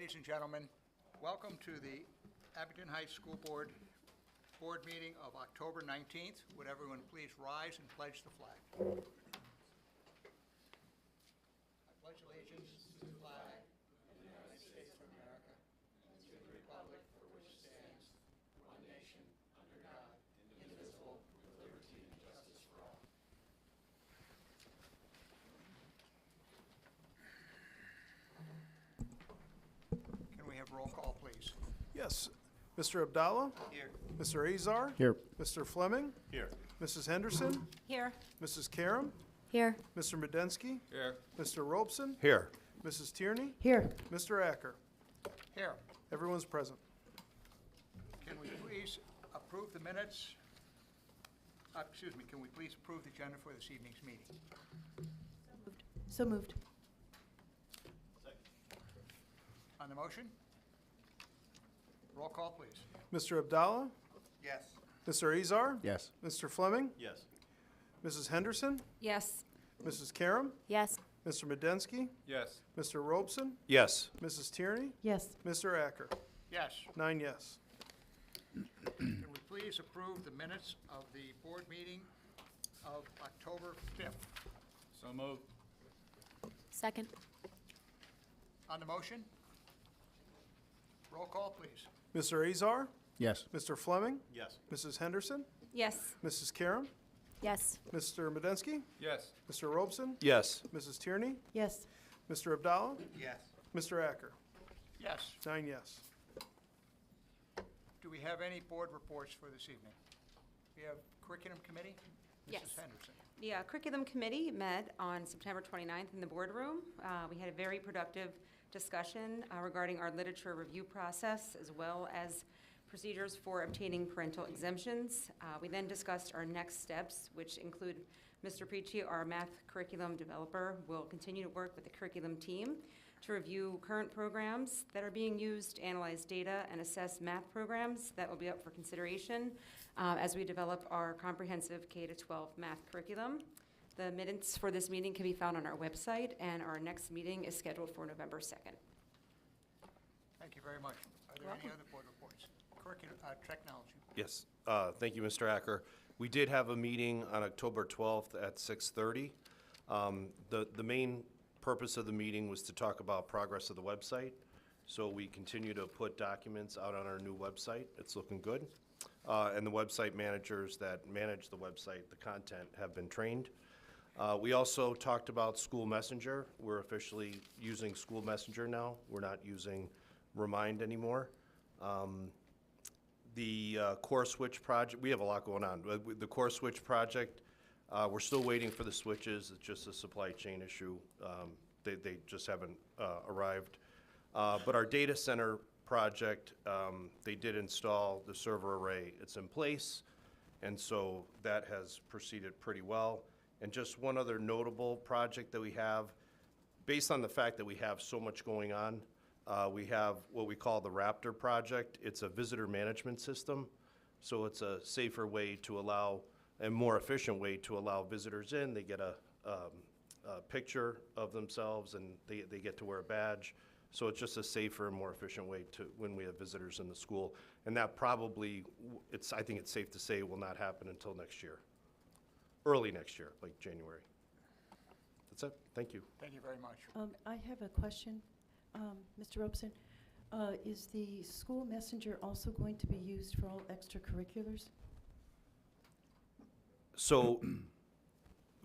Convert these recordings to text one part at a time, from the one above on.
Ladies and gentlemen, welcome to the Abington Heights School Board meeting of October 19th. Would everyone please rise and pledge the flag? I pledge allegiance to the flag of the United States of America and to the republic for which it stands, one nation, under God, indivisible, with liberty and justice for all. Can we have roll call, please? Yes. Mr. Abdallah? Here. Mr. Azar? Here. Mr. Fleming? Here. Mrs. Henderson? Here. Mrs. Karam? Here. Mr. Medensky? Here. Mr. Robeson? Here. Mrs. Tierney? Here. Mr. Acker? Here. Everyone's present. Can we please approve the minutes? Can we please approve the agenda for this evening's meeting? So moved. On the motion? Roll call, please. Mr. Abdallah? Yes. Mr. Azar? Yes. Mr. Fleming? Yes. Mrs. Henderson? Yes. Mrs. Karam? Yes. Mr. Medensky? Yes. Mr. Robeson? Yes. Mrs. Tierney? Yes. Mr. Acker? Yes. 9 yes. Can we please approve the minutes of the board meeting of October 5th? So moved. Second. On the motion? Roll call, please. Mr. Azar? Yes. Mr. Fleming? Yes. Mrs. Henderson? Yes. Mrs. Karam? Yes. Mr. Medensky? Yes. Mr. Robeson? Yes. Mrs. Tierney? Yes. Mr. Abdallah? Yes. Mr. Acker? Yes. 9 yes. Do we have any board reports for this evening? We have curriculum committee? Yes. Mrs. Henderson. The curriculum committee met on September 29th in the boardroom. We had a very productive discussion regarding our literature review process as well as procedures for obtaining parental exemptions. We then discussed our next steps, which include Mr. Preachy, our math curriculum developer, will continue to work with the curriculum team to review current programs that are being used, analyze data, and assess math programs that will be up for consideration as we develop our comprehensive K-12 math curriculum. The minutes for this meeting can be found on our website, and our next meeting is scheduled for November 2nd. Thank you very much. Are there any other board reports? Curriculum, technology. Yes, thank you, Mr. Acker. We did have a meeting on October 12th at 6:30. The main purpose of the meeting was to talk about progress of the website. So we continue to put documents out on our new website. It's looking good. And the website managers that manage the website, the content, have been trained. We also talked about School Messenger. We're officially using School Messenger now. We're not using Remind anymore. The core switch project, we have a lot going on. The core switch project, we're still waiting for the switches. It's just a supply chain issue. They just haven't arrived. But our data center project, they did install the server array. It's in place, and so that has proceeded pretty well. And just one other notable project that we have, based on the fact that we have so much going on, we have what we call the Raptor project. It's a visitor management system, so it's a safer way to allow, a more efficient way to allow visitors in. They get a picture of themselves, and they get to wear a badge. So it's just a safer and more efficient way to, when we have visitors in the school. And that probably, I think it's safe to say, will not happen until next year. Early next year, like January. That's it. Thank you. Thank you very much. I have a question, Mr. Robeson. Is the school messenger also going to be used for all extracurriculars? So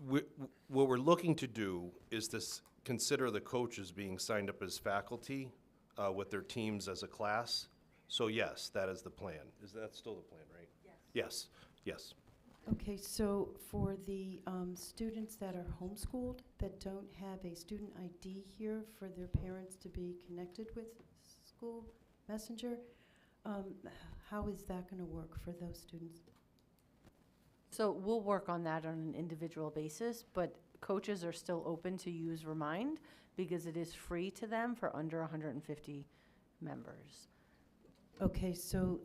what we're looking to do is this, consider the coaches being signed up as faculty with their teams as a class. So yes, that is the plan. Is that still the plan, right? Yes. Yes. Okay, so for the students that are homeschooled that don't have a student ID here for their parents to be connected with school messenger, how is that going to work for those students? So we'll work on that on an individual basis, but coaches are still open to use Remind because it is free to them for under 150 members. Okay, so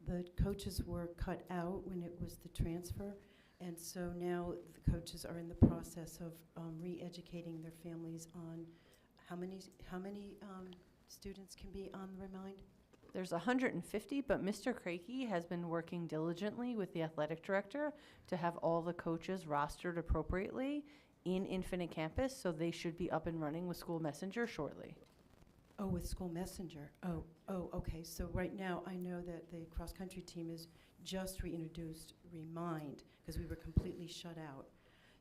the coaches were cut out when it was the transfer, and so now the coaches are in the process of re-educating their families on how many students can be on the Remind? There's 150, but Mr. Crakey has been working diligently with the athletic director to have all the coaches rostered appropriately in Infinite Campus, so they should be up and running with School Messenger shortly. Oh, with School Messenger. Oh, okay. So right now, I know that the cross-country team has just reintroduced Remind, because we were completely shut out.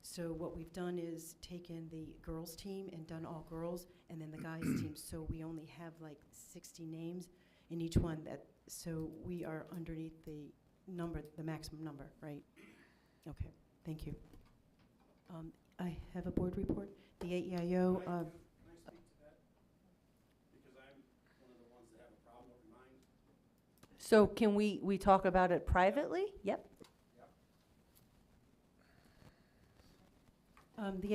So what we've done is taken the girls' team and done all girls, and then the guys' team. So we only have like 60 names in each one. So we are underneath the number, the maximum number, right? Okay, thank you. I have a board report. The AEIO. Can I speak to that? Because I'm one of the ones that have a problem with mine. So can we talk about it privately? Yep. The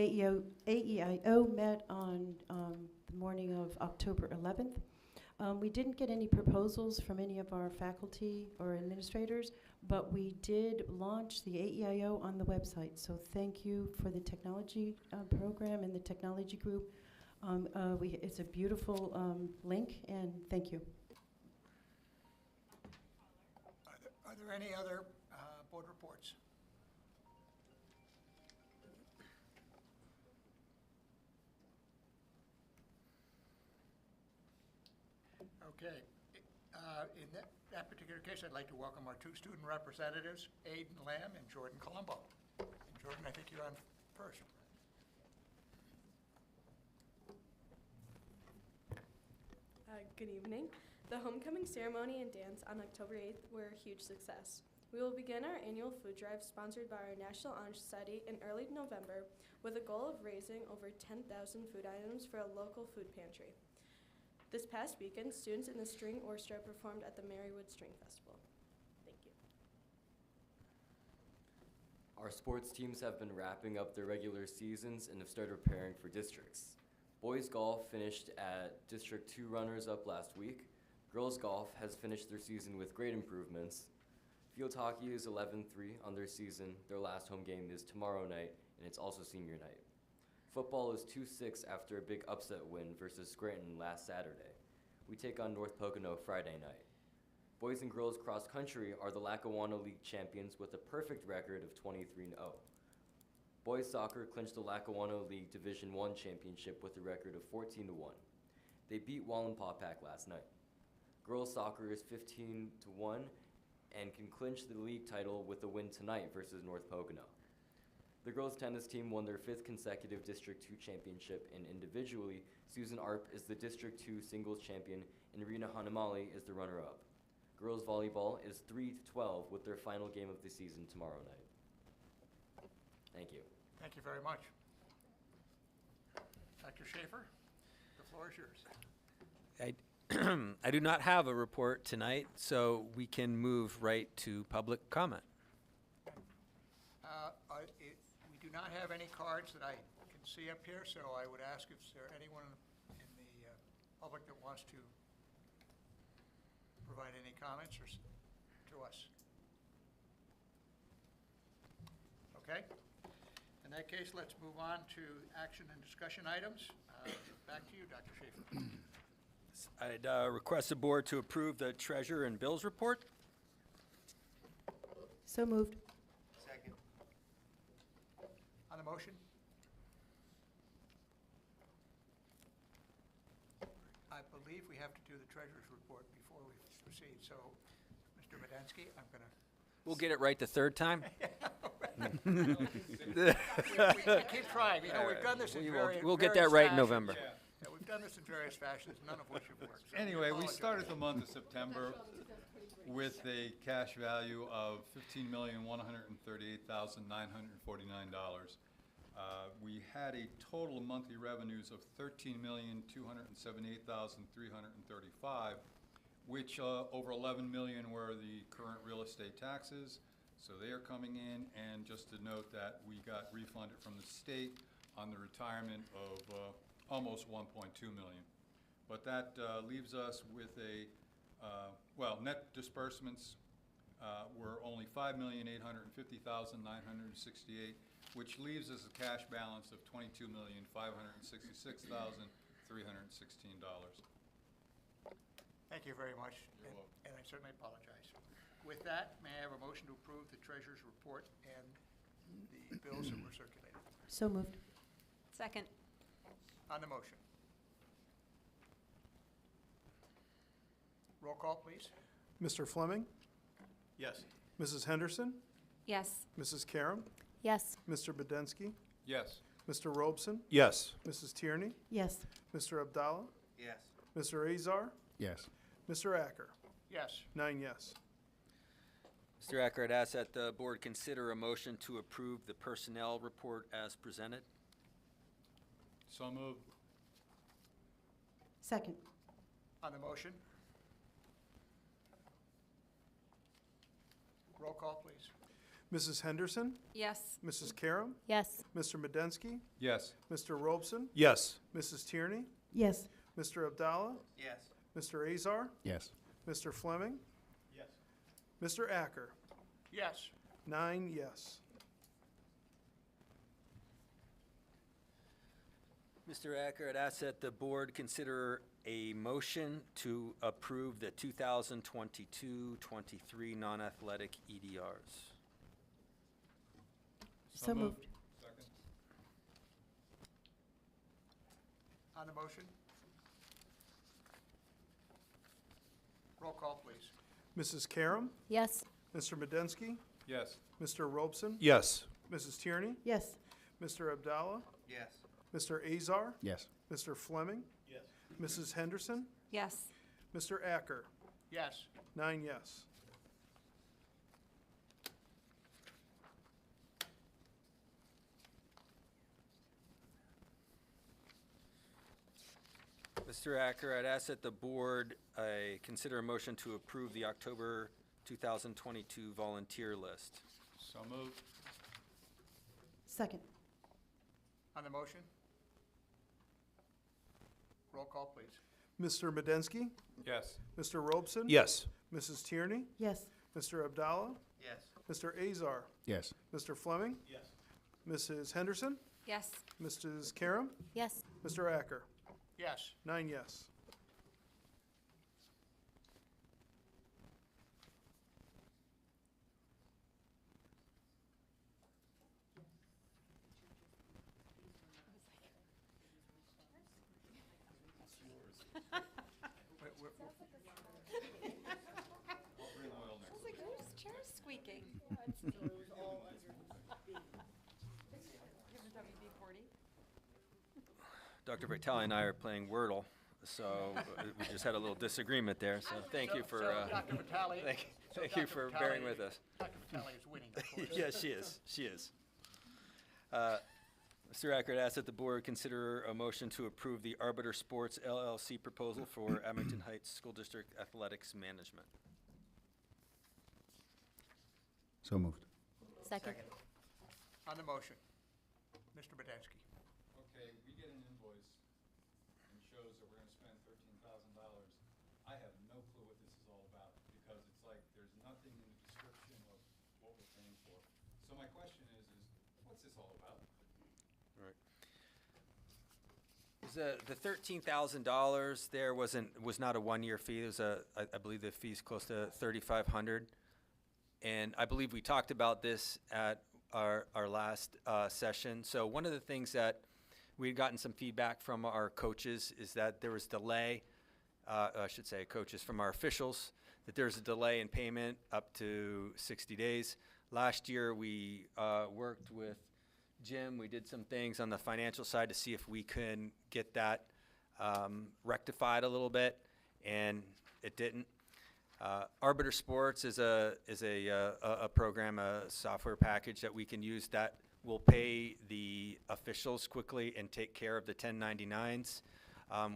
AEIO met on the morning of October 11th. We didn't get any proposals from any of our faculty or administrators, but we did launch the AEIO on the website. So thank you for the technology program and the technology group. It's a beautiful link, and thank you. Are there any other board reports? Okay. In that particular case, I'd like to welcome our two student representatives, Aiden Lamb and Jordan Colombo. And Jordan, I think you're on first. Good evening. The homecoming ceremony and dance on October 8th were a huge success. We will begin our annual food drive sponsored by our National Honor Society in early November with a goal of raising over 10,000 food items for a local food pantry. This past weekend, students in the String Orchestra performed at the Marywood String Festival. Thank you. Our sports teams have been wrapping up their regular seasons and have started preparing for districts. Boys golf finished at District 2 runners-up last week. Girls golf has finished their season with great improvements. Field hockey is 11-3 on their season. Their last home game is tomorrow night, and it's also senior night. Football is 2-6 after a big upset win versus Scranton last Saturday. We take on North Pocono Friday night. Boys and girls cross country are the Lackawanna League champions with a perfect record of 23-0. Boys soccer clinched the Lackawanna League Division I championship with a record of 14-1. They beat Wallenpaupack last night. Girls soccer is 15-1 and can clinch the league title with a win tonight versus North Pocono. The girls tennis team won their 5th consecutive District 2 championship, and individually, Susan Arp is the District 2 singles champion and Rena Hanamali is the runner-up. Girls volleyball is 3-12 with their final game of the season tomorrow night. Thank you. Thank you very much. Dr. Schaefer, the floor is yours. I do not have a report tonight, so we can move right to public comment. We do not have any cards that I can see up here, so I would ask if there anyone in the public that wants to provide any comments to us. Okay. In that case, let's move on to action and discussion items. Back to you, Dr. Schaefer. I'd request the board to approve the treasurer and bills report. So moved. Second. On the motion? I believe we have to do the treasurer's report before we proceed. So, Mr. Medensky, I'm going to... We'll get it right the third time. we keep trying. You know, we've done this in We'll get that right in November. Yeah, we've done this in various fashions, none of which have worked. So Anyway, we apologize. started the month of September with a cash value of $15,138,949. We had a total monthly revenues of $13,278,335, which over $11 million were the current real estate taxes. So they are coming in, and just to note that we got refunded from the state on the retirement of almost $1.2 million. But that leaves us with a, net disbursements were only $5,850,968, which leaves us a cash balance of $22,566,316. Thank you very much. You're welcome. And I certainly apologize. With that, may I have a motion to approve the treasurer's report and the bills that were circulated? So moved. Second. On the motion. Roll call, please. Mr. Fleming, Yes. Mrs. Henderson, Yes. Mrs. Karam, Yes. Mr. Bedensky, Yes. Mr. Robson, Yes. Mrs. Tierney, Yes. Mr. Abdallah, Yes. Mr. Azar, Yes. Mr. Acker. Yes. 9 yes. Mr. Acker, I'd ask that the board consider a motion to approve the personnel report as presented. So moved. Second. On the motion. Roll call, please. Mrs. Henderson, Yes. Mrs. Karam, Yes. Mr. Medensky, Yes. Mr. Robson, Yes. Mrs. Tierney, Yes. Mr. Abdallah, Yes. Mr. Azar, Yes. Mr. Fleming, Yes. Mr. Acker. Yes. 9 yes. Mr. Acker, I'd ask that the board consider a motion to approve the 2022-23 non-athletic EDRs. So moved. Second. On the motion. Roll call, please. Mrs. Karam, Yes. Mr. Medensky, Yes. Mr. Robson, Yes. Mrs. Tierney, Yes. Mr. Abdallah, Yes. Mr. Azar, Yes. Mr. Fleming, Yes. Mrs. Henderson, Yes. Mr. Acker. Yes. 9 yes. Mr. Acker, I'd ask that the board consider a motion to approve the October 2022 volunteer list. So moved. Second. On the motion. Roll call, please. Mr. Medensky, Yes. Mr. Robson, Yes. Mrs. Tierney, Yes. Mr. Abdallah, Yes. Mr. Azar, Yes. Mr. Fleming, Yes. Mrs. Henderson, Yes. Mrs. Karam, Yes. Mr. Acker. Yes. 9 yes. I'll bring oil next. I was like, whose chair's squeaking? WD-40? Dr. Vitale and I are playing Wordle, so we just had a little disagreement there, so thank you for, Dr. Vitale. thank you for bearing with us. Dr. Vitale is winning, of course. Yes, she is, she is. Mr. Acker, I'd ask that the board consider a motion to approve the Arbiter Sports LLC proposal for Abington Heights School District Athletics Management. So moved. Second. On the motion. Mr. Bedensky. Okay, we get an invoice and shows that we're gonna spend $13,000. I have no clue what this is all about, because it's like, there's nothing in the description of what we're paying for. So my question is what's this all about? The $13,000 there was not a one-year fee. It was I believe the fee's close to $3,500. And I believe we talked about this at our last session. So one of the things that we'd gotten some feedback from our coaches is that there was delay, I should say coaches, from our officials, that there's a delay in payment up to 60 days. Last year, we worked with Jim. We did some things on the financial side to see if we could get that rectified a little bit, and it didn't. Arbiter Sports is a program, a software package that we can use that will pay the officials quickly and take care of the 1099s.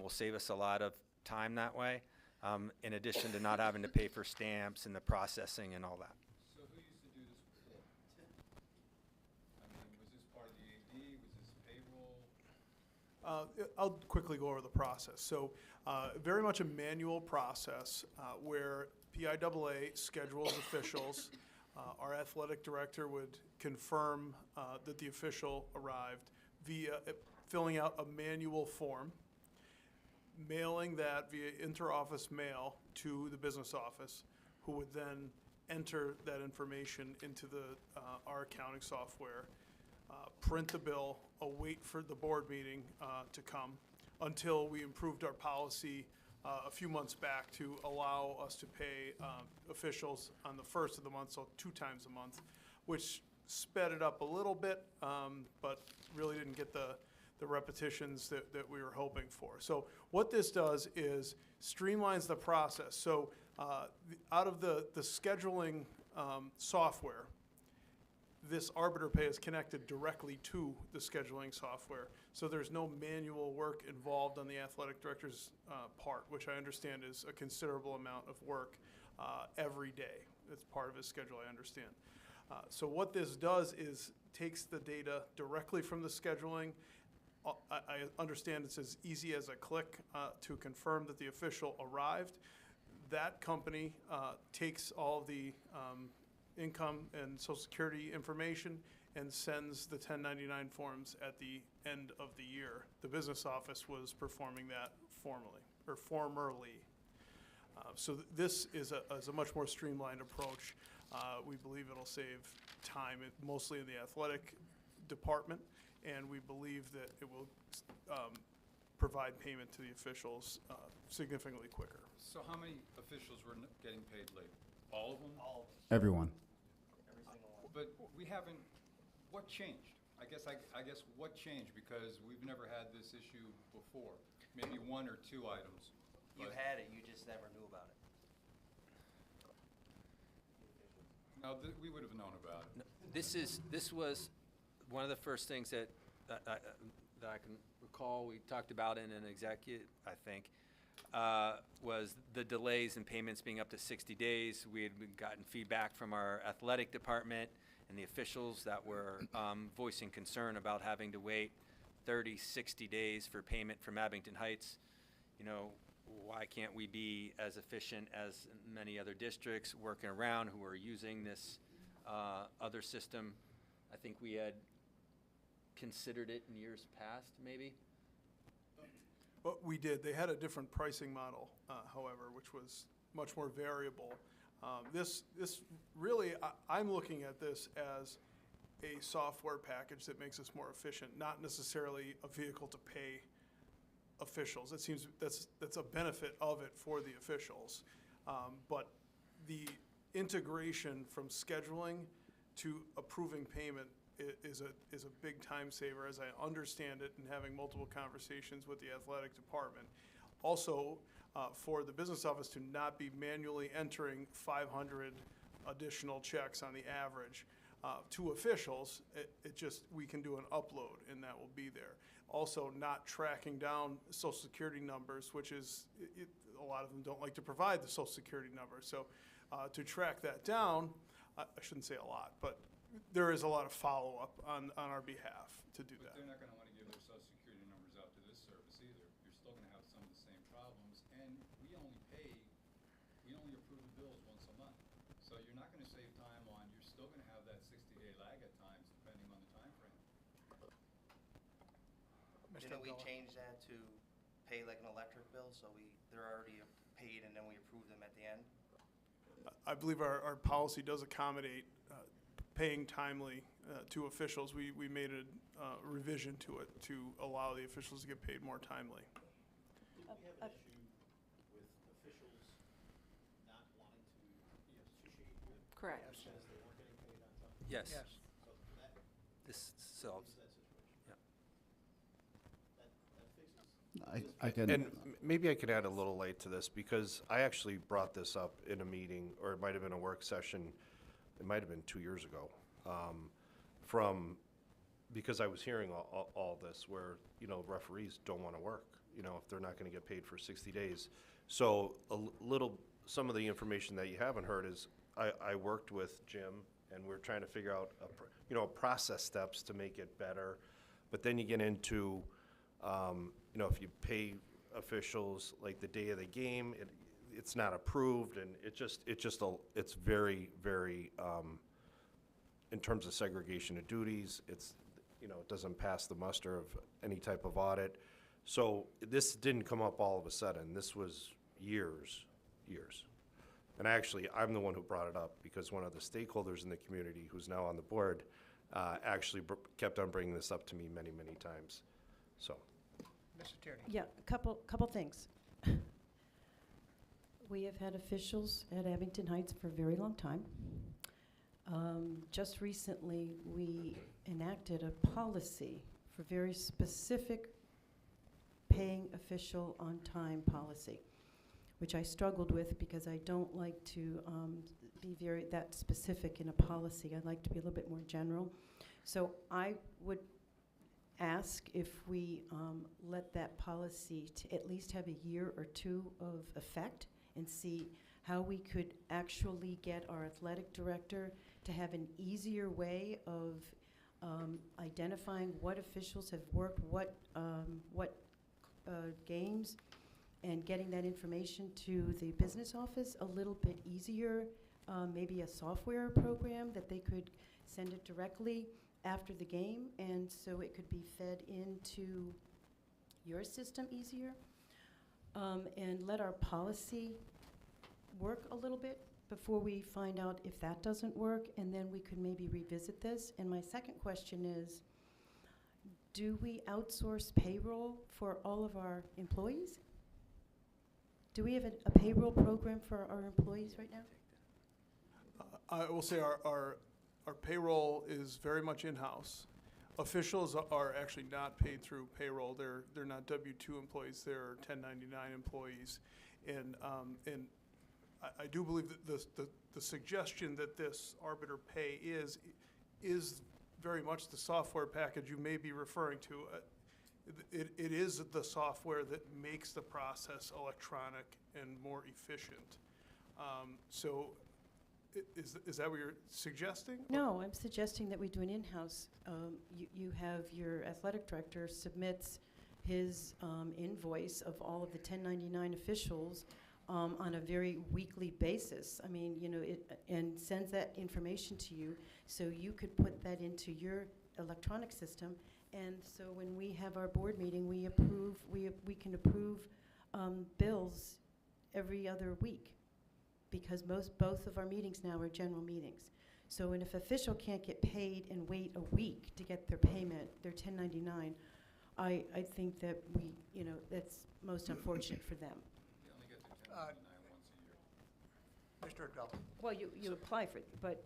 Will save us a lot of time that way, in addition to not having to pay for stamps and the processing and all that. So who used to do this before? I mean, was this part of the AD, was this payroll? I'll quickly go over the process. So very much a manual process where PIAA schedules officials. Our athletic director would confirm that the official arrived via filling out a manual form. mailing that via interoffice mail to the business office, who would then enter that information into our accounting software, print the bill, await for the board meeting to come, until we improved our policy a few months back to allow us to pay officials on the first of the month, so 2 times a month, which sped it up a little bit, but really didn't get the repetitions that we were hoping for. So what this does is streamlines the process. So out of the scheduling software, this Arbiter Pay is connected directly to the scheduling software. So there's no manual work involved on the athletic director's part, which I understand is a considerable amount of work every day. It's part of his schedule, I understand. So what this does is takes the data directly from the scheduling. I understand it's as easy as a click to confirm that the official arrived. That company takes all the income and Social Security information and sends the 1099 forms at the end of the year. The business office was performing that formerly. So this is a much more streamlined approach. We believe it'll save time, mostly in the athletic department, and we believe that it will provide payment to the officials significantly quicker. So how many officials were getting paid late? All of them? All Everyone. every single one. But we haven't, what changed? I guess what changed? Because we've never had this issue before. Maybe 1 or 2 items. You but- had it, you just never knew about it. No, we would have known about it. This was one of the first things that I can recall we talked about in an executive, I think, was the delays in payments being up to 60 days. We had gotten feedback from our athletic department and the officials that were voicing concern about having to wait 30, 60 days for payment from Abington Heights. You know, why can't we be as efficient as many other districts working around who are using this other system? I think we had considered it in years past, maybe. But we did. They had a different pricing model, however, which was much more variable. This really, I'm looking at this as a software package that makes us more efficient, not necessarily a vehicle to pay officials. It seems that's a benefit of it for the officials. But the integration from scheduling to approving payment is a big time saver, as I understand it, and having multiple conversations with the athletic department. Also, for the business office to not be manually entering 500 additional checks on the average to officials, we can do an upload and that will be there. Also, not tracking down Social Security numbers, which is, a lot of them don't like to provide the Social Security number. So to track that down, I shouldn't say a lot, but there is a lot of follow-up on our behalf to do But that. they're not going to want to give their Social Security numbers out to this service either. You're still going to have some of the same problems, and we only approve the bills once a month. So you're not going to save time on, you're still going to have that 60-day lag at times, depending on the time frame. Didn't we change that to pay like an electric bill, so they're already paid and then we approve them at the end? I believe our policy does accommodate paying timely to officials. We made a revision to it to allow the officials to get paid more timely. Did we have an issue with officials not wanting to be associated with? Correct. Because they weren't getting paid on time? Yes. So that This solves. fixes that situation. Yeah. That fixes. I can. And maybe I could add a little light to this, because I actually brought this up in a meeting, or it might have been a work session, it might have been 2 years ago, because I was hearing all this where, referees don't want to work, if they're not going to get paid for 60 days. So some of the information that you haven't heard is, I worked with Jim, and we're trying to figure out, process steps to make it better. But then you get into, if you pay officials like the day of the game, it's not approved, and it's very, very, in terms of segregation of duties, it doesn't pass the muster of any type of audit. So this didn't come up all of a sudden. This was years. And actually, I'm the one who brought it up because one of the stakeholders in the community, who's now on the board, actually kept on bringing this up to me many, many times. So, Mr. Tierney? Yeah, a couple things. We have had officials at Abington Heights for a very long time. Just recently, we enacted a policy for very specific paying official on time policy, which I struggled with because I don't like to be that specific in a policy. I like to be a little bit more general. So I would ask if we let that policy to at least have a year or two of effect and see how we could actually get our athletic director to have an easier way of identifying what officials have worked, what games, and getting that information to the business office a little bit easier. Maybe a software program that they could send it directly after the game, and so it could be fed into your system easier. And let our policy work a little bit before we find out if that doesn't work, and then we could maybe revisit this. And my second question is, do we outsource payroll for all of our employees? Do we have a payroll program for our employees right now? I will say our payroll is very much in-house. Officials are actually not paid through payroll. They're not W-2 employees. They're 1099 employees. And I do believe that the suggestion that this arbiter pay is very much the software package you may be referring to. It is the software that makes the process electronic and more efficient. So is that what you're suggesting? No, I'm suggesting that we do an in-house. You have your athletic director submits his invoice of all of the 1099 officials on a very weekly basis. I mean, and sends that information to you, so you could put that into your electronic system. And so when we have our board meeting, we can approve bills every other week, because both of our meetings now are general meetings. So if an official can't get paid and wait a week to get their payment, their 1099, I think that that's most unfortunate for them. You only get to 1099 once a year. Mr. Abdullah? Well, you apply for it, but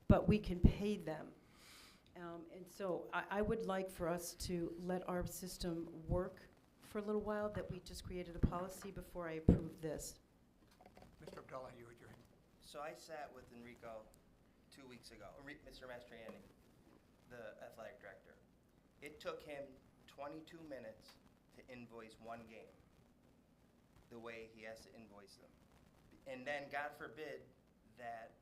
but we can pay them. And so I would like for us to let our system work for a little while, that we just created a policy before I approve this. Mr. Abdullah, you had your hand. So I sat with Enrico 2 weeks ago, Mr. Mastriani, the athletic director. It took him 22 minutes to invoice one game, the way he has to invoice them. And then, God forbid, that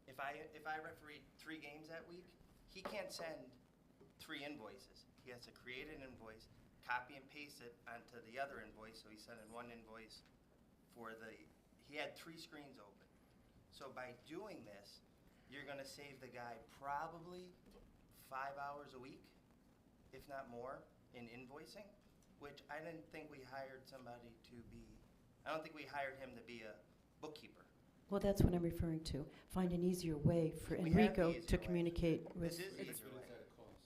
if I referee 3 games that week, he can't send 3 invoices. He has to create an invoice, copy and paste it onto the other invoice, so he's sending one invoice for he had 3 screens open. So by doing this, you're gonna save the guy probably 5 hours a week, if not more, in invoicing, which I didn't think we hired somebody to be, I don't think we hired him to be a bookkeeper. Well, that's what I'm referring to. Find an easier way for We have Enrico the easier to way. communicate with. This is But easier way. it's at a cost.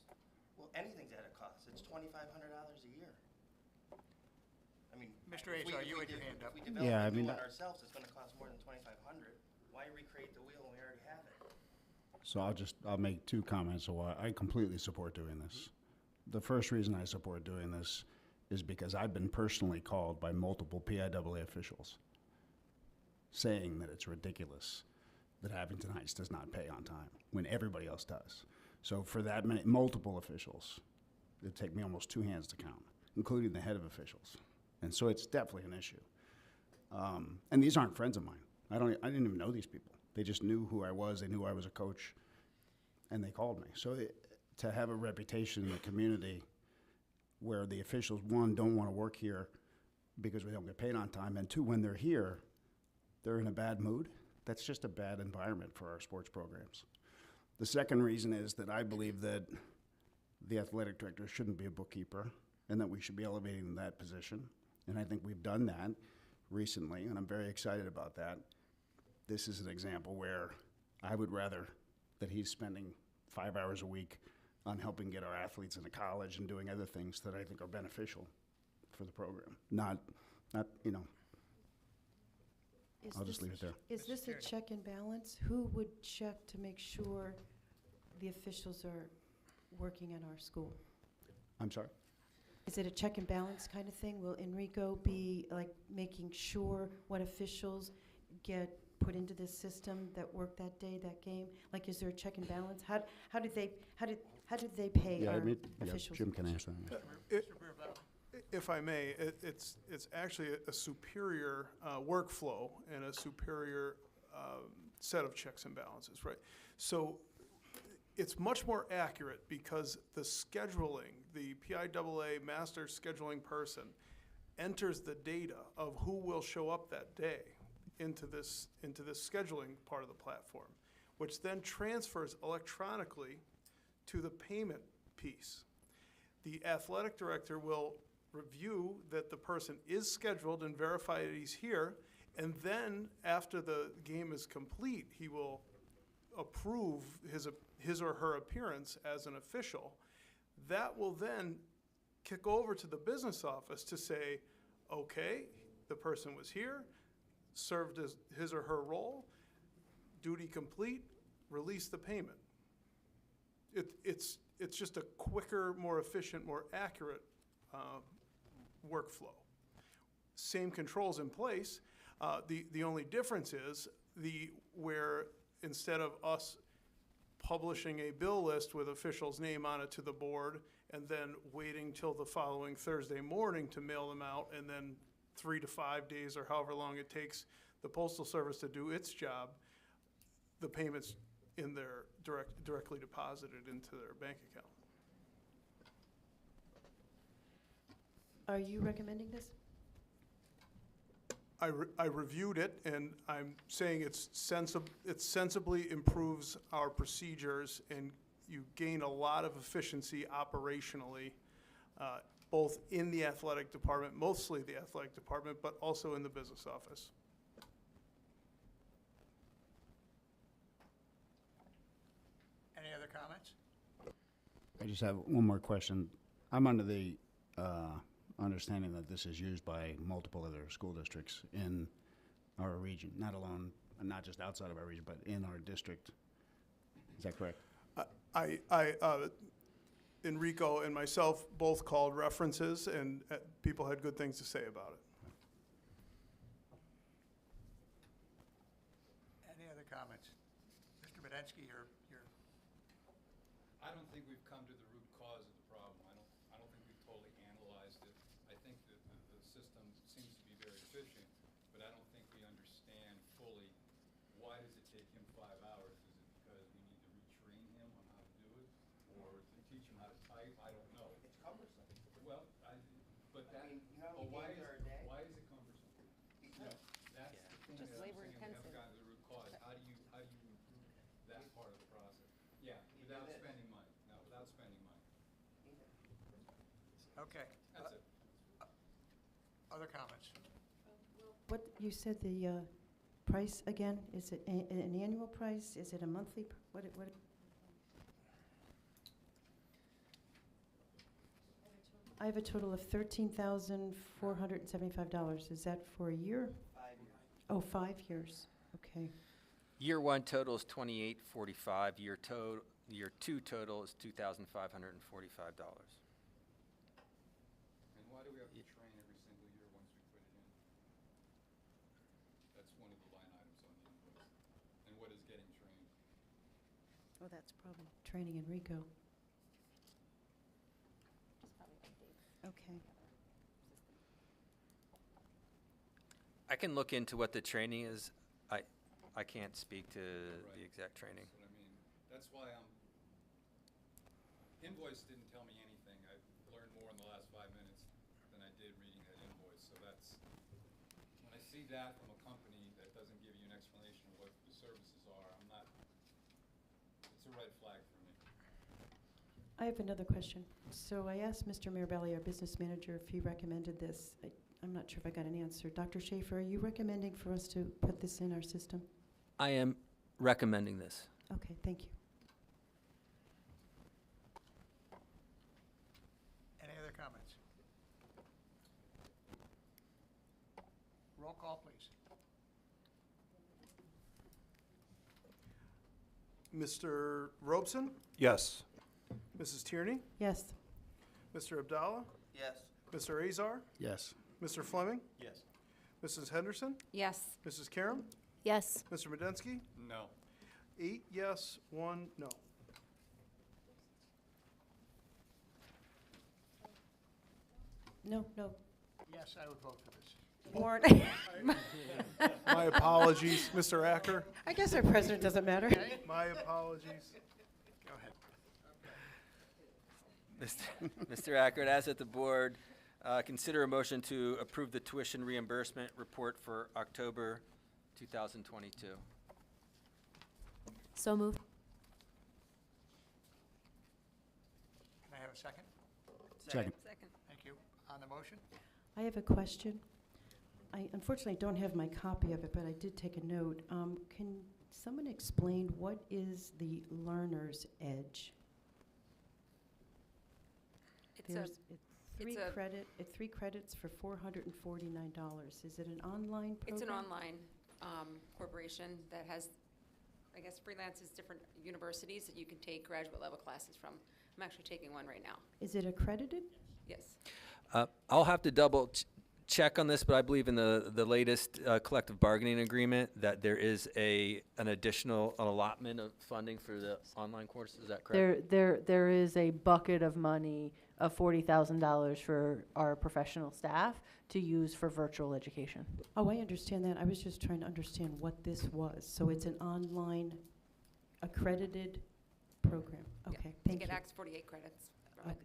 Well, anything's at a cost. It's $2,500 a year. I mean, Mr. if we- Azar, if you we had your de- hand up. If we develop Yeah, I a new mean, one ourselves, it's gonna cost more than $2,500. Why recreate the wheel when we already have it? So I'll make 2 comments of why I completely support doing this. The first reason I support doing this is because I've been personally called by multiple PIAA officials saying that it's ridiculous that Abington Heights does not pay on time when everybody else does. So for that many, multiple officials, it'd take me almost 2 hands to count, including the head of officials. And so it's definitely an issue. And these aren't friends of mine. I didn't even know these people. They just knew who I was. They knew I was a coach, and they called me. So to have a reputation in the community where the officials, 1, don't want to work here because we don't get paid on time, and 2, when they're here, they're in a bad mood, that's just a bad environment for our sports programs. The second reason is that I believe that the athletic director shouldn't be a bookkeeper, and that we should be elevating that position. And I think we've done that recently, and I'm very excited about that. This is an example where I would rather that he's spending 5 hours a week on helping get our athletes into college and doing other things that I think are beneficial for the program. Not, you know, Is I'll just this- leave it there. Is this a check and balance? Who would check to make sure the officials are working at our school? I'm sorry? Is it a check and balance kind of thing? Will Enrico be like making sure what officials get put into this system that work that day, that game? Like, is there a check and balance? How did they pay Yeah, our I mean, yeah, officials? Jim can answer that. If I may, it's actually a superior workflow and a superior set of checks and balances, right? So it's much more accurate because the scheduling, the PIAA master scheduling person enters the data of who will show up that day into this scheduling part of the platform, which then transfers electronically to the payment piece. The athletic director will review that the person is scheduled and verify that he's here, and then after the game is complete, he will approve his or her appearance as an official. That will then kick over to the business office to say, okay, the person was here, served his or her role, duty complete, release the payment. It's just a quicker, more efficient, more accurate workflow. Same controls in place. The only difference is where instead of us publishing a bill list with official's name on it to the board and then waiting till the following Thursday morning to mail them out, and then 3 to 5 days or however long it takes the Postal Service to do its job, the payments in their directly deposited into their bank account. Are you recommending this? I reviewed it, and I'm saying it sensibly improves our procedures, and you gain a lot of efficiency operationally, both in the athletic department, mostly the athletic department, but also in the business office. Any other comments? I just have one more question. I'm under the understanding that this is used by multiple other school districts in our region, not just outside of our region, but in our district. Is that correct? Enrico and myself both called references, and people had good things to say about it. Any other comments? Mr. Budensky, your I don't think we've come to the root cause of the problem. I don't think we've totally analyzed it. I think that the system seems to be very efficient, but I don't think we understand fully why does it take him 5 hours? Is it because we need to retrain him on how to do it, or to teach him how to type? I don't know. It's cumbersome. Well, but that, I mean, you know how but many games are a day? why is it cumbersome? You know, that's the thing Just that I'm labor saying we haven't intensive. gotten to the root cause. How do you improve that part of the process? Yeah, You do without this. spending money. No, without spending money. okay. That's it. Other comments? What, you said the price again? Is it an annual price? Is it a monthly? What? I have a total of $13,475. Is that for a year? 5 years. Oh, 5 years. Okay. Year one total is $2,845. Year two total is $2,545. And why do we have to train every single year once we put it in? That's one of the line items on the invoice. And what is getting trained? Oh, that's probably training Enrico. Okay. I can look into what the training is. I can't speak to the exact training. That's what I mean. That's why invoice didn't tell me anything. I've learned more in the last 5 minutes than I did reading that invoice. So that's, when I see that from a company that doesn't give you an explanation of what the services are, it's a red flag for me. I have another question. So I asked Mr. Mirabelli, our business manager, if he recommended this. I'm not sure if I got an answer. Dr. Schaefer, are you recommending for us to put this in our system? I am recommending this. Okay, thank you. Any other comments? Roll call, please. Mr. Robeson? Yes. Mrs. Tierney? Yes. Mr. Abdallah? Yes. Mr. Azar? Yes. Mr. Fleming? Yes. Mrs. Henderson? Yes. Mrs. Karam? Yes. Mr. Medensky? No. 8 yes, 1 no. No, no. Yes, I would vote for this. Warren. My apologies, Mr. Acker. I guess our president doesn't matter. My apologies. Go ahead. Mr. Ackert, as at the board, consider a motion to approve the tuition reimbursement report for October 2022. So moved. Can I have a second? Second. Thank you. On the motion? I have a question. I unfortunately don't have my copy of it, but I did take a note. Can someone explain what is the learner's edge? There's three credits for $449. Is it an online program? It's an online corporation that has, I guess, freelances different universities that you can take graduate level classes from. I'm actually taking one right now. Is it accredited? Yes. I'll have to double check on this, but I believe in the latest collective bargaining agreement that there is an additional allotment of funding for the online course. Is that correct? There is a bucket of money of $40,000 for our professional staff to use for virtual education. Oh, I understand that. I was just trying to understand what this was. So it's an online accredited program. Okay, thank To you. get Acts 48 credits from it.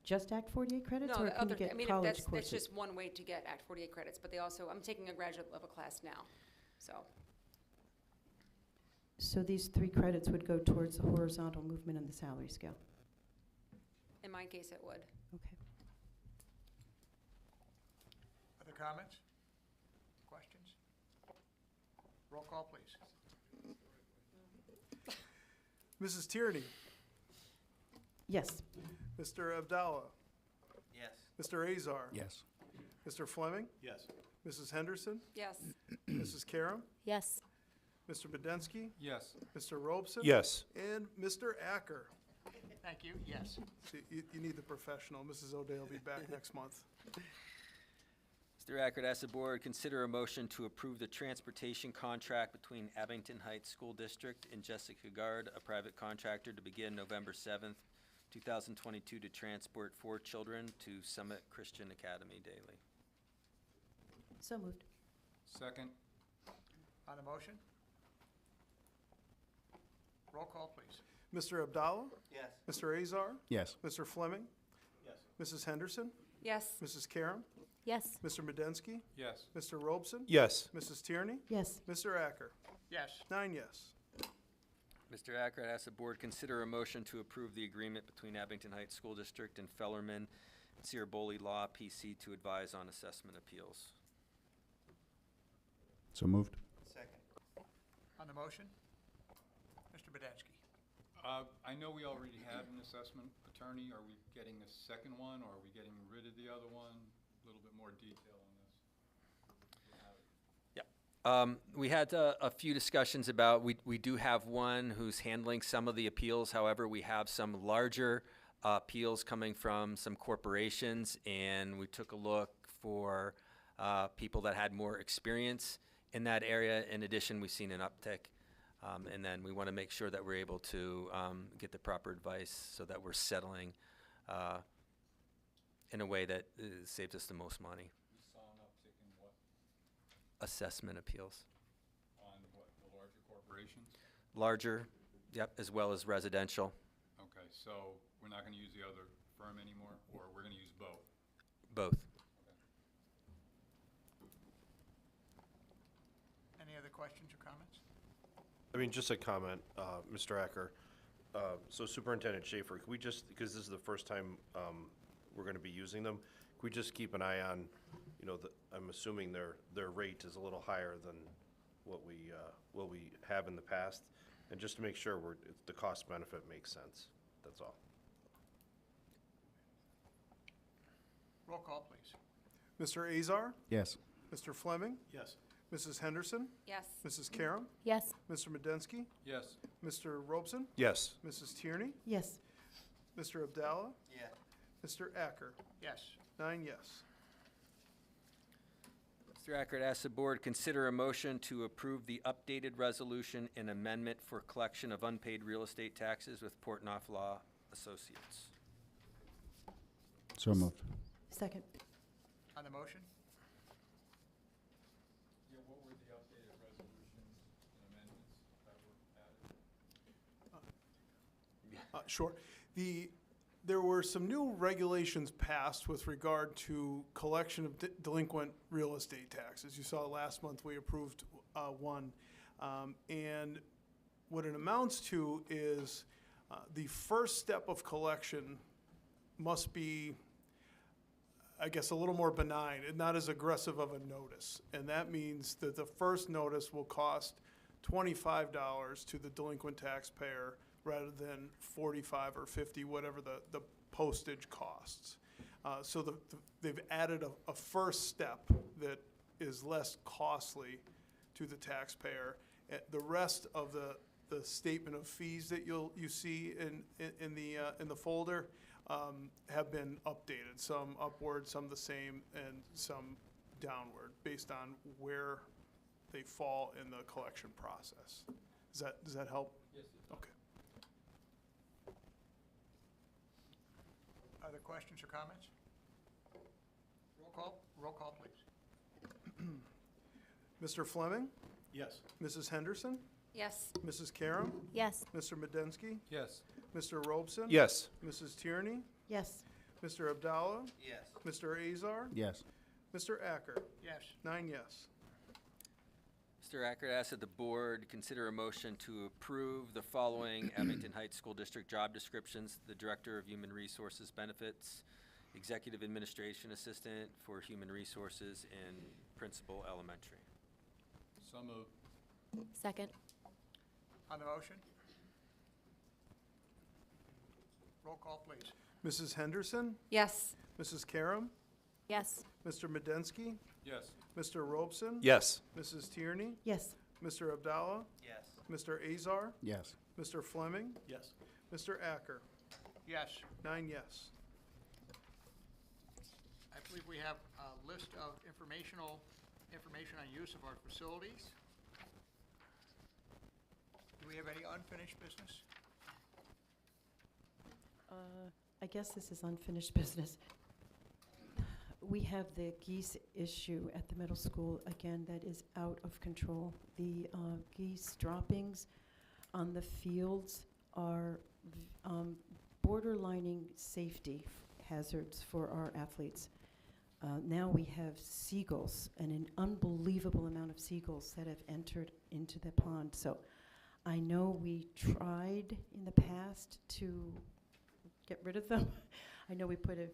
Just Act 48 credits, No, or the can you other, get I mean, college that's courses? just one way to get Act 48 credits, but they also, I'm taking a graduate level class now, so. So these 3 credits would go towards the horizontal movement and the salary scale? In my case, it would. Okay. Other comments? Questions? Roll call, please. Mrs. Tierney? Yes. Mr. Abdallah? Yes. Mr. Azar? Yes. Mr. Fleming? Yes. Mrs. Henderson? Yes. Mrs. Karam? Yes. Mr. Medensky? Yes. Mr. Robeson? Yes. And Mr. Acker. Thank you. Yes. See, you need the professional. Mrs. O'Day will be back next month. Mr. Ackert, as the board, consider a motion to approve the transportation contract between Abington Heights School District and Jessica Gard, a private contractor, to begin November 7th, 2022, to transport 4 children to Summit Christian Academy daily. So moved. Second. On the motion? Roll call, please. Mr. Abdallah? Yes. Mr. Azar? Yes. Mr. Fleming? Yes. Mrs. Henderson? Yes. Mrs. Karam? Yes. Mr. Medensky? Yes. Mr. Robeson? Yes. Mrs. Tierney? Yes. Mr. Acker? Yes. 9 yes. Mr. Ackert, as the board, consider a motion to approve the agreement between Abington Heights School District and Fellerman and Ciarboli Law PC to advise on assessment appeals. So moved. Second. On the motion? Mr. Badensky. I know we already had an assessment attorney. Are we getting a second one, or are we getting rid of the other one? A little bit more detail on this. We had a few discussions about, we do have one who's handling some of the appeals. However, we have some larger appeals coming from some corporations, and we took a look for people that had more experience in that area. In addition, we've seen an uptick. And then we want to make sure that we're able to get the proper advice so that we're settling in a way that saves us the most money. We saw an uptick in what? Assessment appeals. On what, the larger corporations? Larger, yep, as well as residential. Okay, so we're not going to use the other firm anymore, or we're going to use both? Both. Any other questions or comments? I mean, just a comment, Mr. Acker. So Superintendent Schaefer, could we just, because this is the first time we're going to be using them, could we just keep an eye on, you know, I'm assuming their rate is a little higher than what we have in the past, and just to make sure the cost benefit makes sense. That's all. Roll call, please. Mr. Azar? Yes. Mr. Fleming? Yes. Mrs. Henderson? Yes. Mrs. Karam? Yes. Mr. Medensky? Yes. Mr. Robson? Yes. Mrs. Tierney? Yes. Mr. Abdallah? Yeah. Mr. Acker? Yes. 9 yes. Mr. Ackert, ask the board consider a motion to approve the updated resolution and amendment for collection of unpaid real estate taxes with Portnoy Law Associates. So moved. Second. On the motion? Yeah, what were the updated resolutions and amendments that were added? Sure. There were some new regulations passed with regard to collection of delinquent real estate taxes. You saw last month we approved one. And what it amounts to is the first step of collection must be, I guess, a little more benign and not as aggressive of a notice. And that means that the first notice will cost $25 to the delinquent taxpayer rather than 45 or 50, whatever the postage costs. So they've added a first step that is less costly to the taxpayer. The rest of the statement of fees that you see in the folder have been updated, some upward, some the same, and some downward, based on where they fall in the collection process. Does that help? Yes, it does. Okay. Other questions or comments? Roll call, please. Mr. Fleming? Yes. Mrs. Henderson? Yes. Mrs. Karam? Yes. Mr. Medensky? Yes. Mr. Robson? Yes. Mrs. Tierney? Yes. Mr. Abdallah? Yes. Mr. Azar? Yes. Mr. Acker? Yes. 9 yes. Mr. Ackert, ask that the board consider a motion to approve the following Abington Heights School District job descriptions: the Director of Human Resources Benefits, Executive Administration Assistant for Human Resources, and Principal Elementary. So moved. Second. On the motion? Roll call, please. Mrs. Henderson? Yes. Mrs. Karam? Yes. Mr. Medensky? Yes. Mr. Robson? Yes. Mrs. Tierney? Yes. Mr. Abdallah? Yes. Mr. Azar? Yes. Mr. Fleming? Yes. Mr. Acker? Yes. 9 yes. I believe we have a list of information on use of our facilities. Do we have any unfinished business? I guess this is unfinished business. We have the geese issue at the middle school, again, that is out of control. The geese droppings on the fields are borderlining safety hazards for our athletes. Now we have seagulls, and an unbelievable amount of seagulls that have entered into the pond. So I know we tried in the past to get rid of them. I know we put a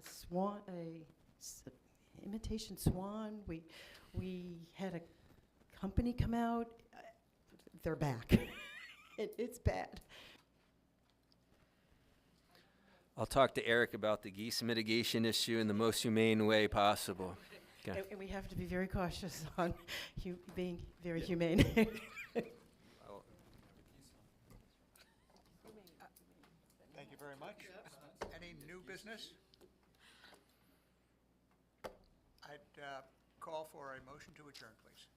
swan, imitation swan. We had a company come out. They're back. It's bad. I'll talk to Eric about the geese mitigation issue in the most humane way possible. Okay. And we have to be very cautious on being very humane. Thank you very much. Any new business? I'd call for a motion to adjourn, please.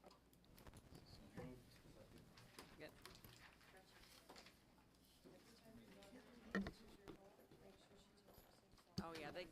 Oh, yeah, they